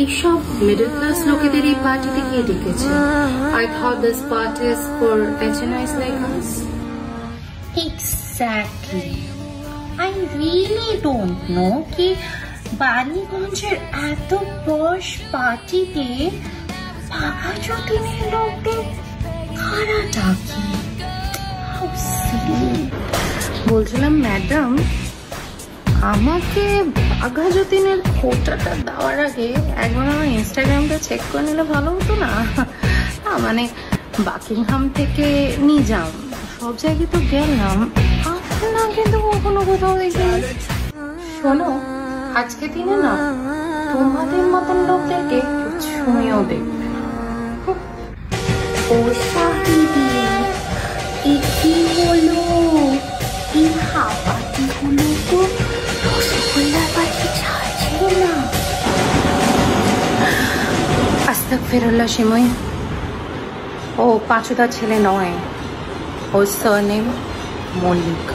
এইসব middle class লোকেদের এই পার্টিতে কে ডেকেছে? I thought this party is for HNIs like us. Exactly. I really don't know कि বালিগঞ্জের এত পশ পার্টিতে পাকা যতীনের লোকদের খারাটা কি? How silly. বলছিলাম ম্যাডাম, আমাকে বাঘা যতীনের ফটোটা দেওয়ার আগে একবার আমার ইনস্টাগ্রামটা চেক করে নিলে ভালো হতো না? মানে বাকিংহাম থেকে নিজাম সব জায়গায় তো গেলাম, আপনার কিন্তু কখনো কোথাও দেখিনি। শোনো, আজকে দিনে না তোমাদের মতন লোকদেরকে ছুঁয়েও দেখবে না। ও শাহিদি, কি হলো? এই হাওয়াটিগুলো তো রসগোল্লার পাখি ছাড়ছিল না। আস্তাগফিরুল্লাহ সিমই, ও পাঁচুদার ছেলে নয়, ওর সারনেম মল্লিক।